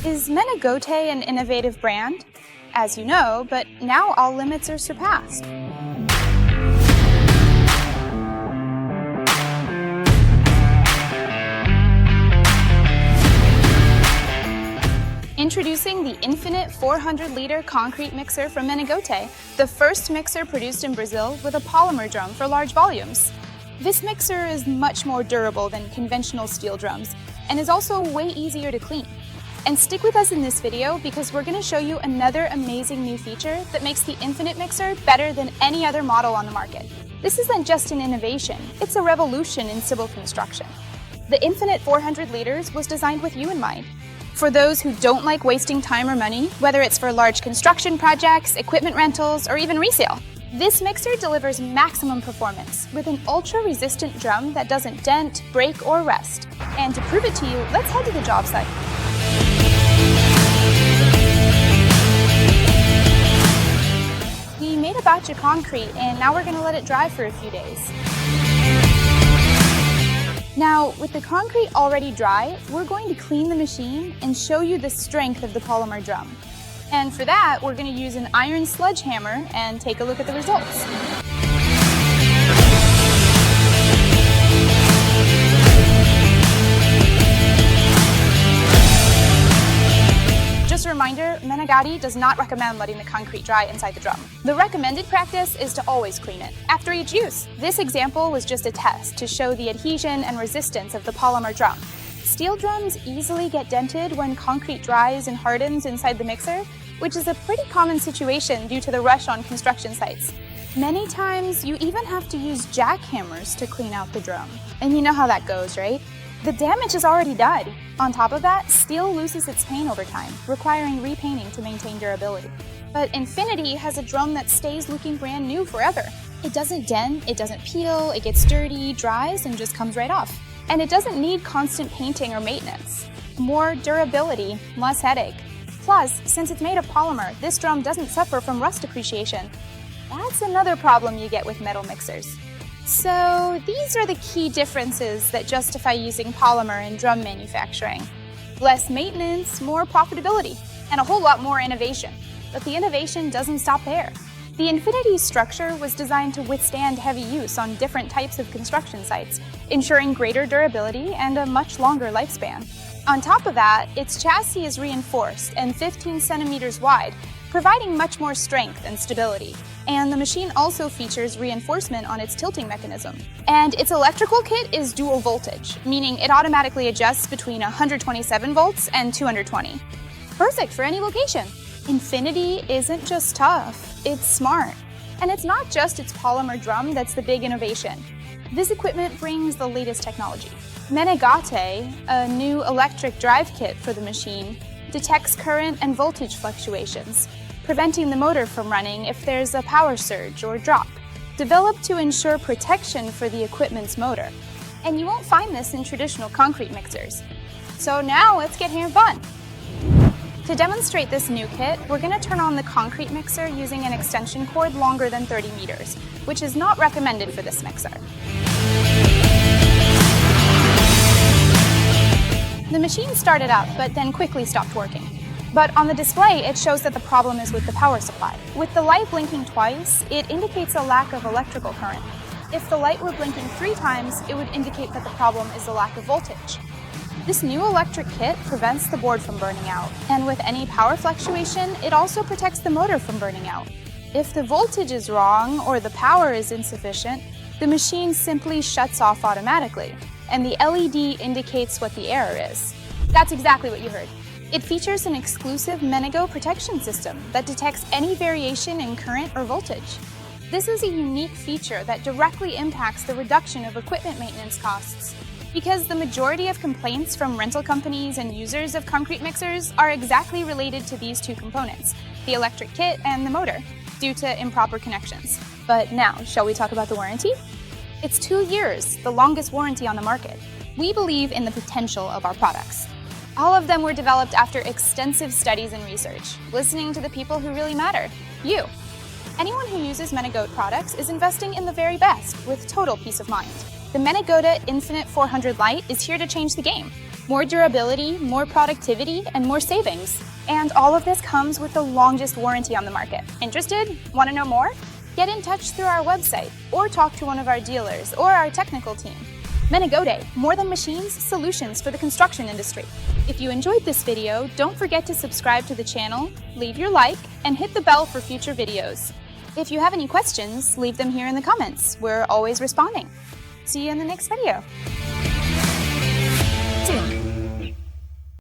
Is MGT an innovative brand? As you know, but now all limits are surpassed. Introducing the Infinite 400-liter concrete mixer from MGT, the first mixer produced in Brazil with a polymer drum for large volumes. This mixer is much more durable than conventional steel drums and is also way easier to clean. And stick with us in this video because we're going to show you another amazing new feature that makes the Infinite mixer better than any other model on the market. This isn't just an innovation, it's a revolution in civil construction. The Infinite 400 liters was designed with you in mind. For those who don't like wasting time or money, whether it's for large construction projects, equipment rentals, or even resale, this mixer delivers maximum performance with an ultra-resistant drum that doesn't dent, break, or rust. And to prove it to you, let's head to the job site. We made a batch of concrete and now we're going to let it dry for a few days. Now, with the concrete already dry, we're going to clean the machine and show you the strength of the polymer drum. And for that, we're going to use an iron sledgehammer and take a look at the results. Just a reminder, MGT does not recommend letting the concrete dry inside the drum. The recommended practice is to always clean it after each use. This example was just a test to show the adhesion and resistance of the polymer drum. Steel drums easily get dented when concrete dries and hardens inside the mixer, which is a pretty common situation due to the rush on construction sites. Many times, you even have to use jackhammers to clean out the drum. And you know how that goes, right? The damage is already done. On top of that, steel loses its paint over time, requiring repainting to maintain durability. But Infinity has a drum that stays looking brand new forever. It doesn't dent, it doesn't peel, it gets dirty, dries, and just comes right off. And it doesn't need constant painting or maintenance. More durability, less headache. Plus, since it's made of polymer, this drum doesn't suffer from rust appreciation. That's another problem you get with metal mixers. So these are the key differences that justify using polymer in drum manufacturing. Less maintenance, more profitability, and a whole lot more innovation. But the innovation doesn't stop there. The Infinity structure was designed to withstand heavy use on different types of construction sites, ensuring greater durability and a much longer lifespan. On top of that, its chassis is reinforced and 15 centimeters wide, providing much more strength and stability. And the machine also features reinforcement on its tilting mechanism. And its electrical kit is dual voltage, meaning it automatically adjusts between 127 volts and 220. Perfect for any location. Infinity isn't just tough, it's smart. And it's not just its polymer drum that's the big innovation. This equipment brings the latest technology. MGT, a new electric drive kit for the machine, detects current and voltage fluctuations, preventing the motor from running if there's a power surge or drop, developed to ensure protection for the equipment's motor. And you won't find this in traditional concrete mixers. So now let's get hands-on. To demonstrate this new kit, we're going to turn on the concrete mixer using an extension cord longer than 30 meters, which is not recommended for this mixer. The machine started up, but then quickly stopped working. But on the display, it shows that the problem is with the power supply. With the light blinking twice, it indicates a lack of electrical current. If the light were blinking 3 times, it would indicate that the problem is a lack of voltage. This new electric kit prevents the board from burning out, and with any power fluctuation, it also protects the motor from burning out. If the voltage is wrong or the power is insufficient, the machine simply shuts off automatically, and the LED indicates what the error is. That's exactly what you heard. It features an exclusive MGT protection system that detects any variation in current or voltage. This is a unique feature that directly impacts the reduction of equipment maintenance costs, because the majority of complaints from rental companies and users of concrete mixers are exactly related to these two components, the electric kit and the motor, due to improper connections. But now, shall we talk about the warranty? It's 2 years, the longest warranty on the market. We believe in the potential of our products. All of them were developed after extensive studies and research, listening to the people who really matter, you. Anyone who uses MGT products is investing in the very best with total peace of mind. The MGT Infinite 400 Lite is here to change the game. More durability, more productivity, and more savings. And all of this comes with the longest warranty on the market. Interested? Want to know more? Get in touch through our website or talk to one of our dealers or our technical team. Menegode, more than machines, solutions for the construction industry. If you enjoyed this video, don't forget to subscribe to the channel, leave your like, and hit the bell for future videos. If you have any questions, leave them here in the comments. We're always responding. See you in the next video.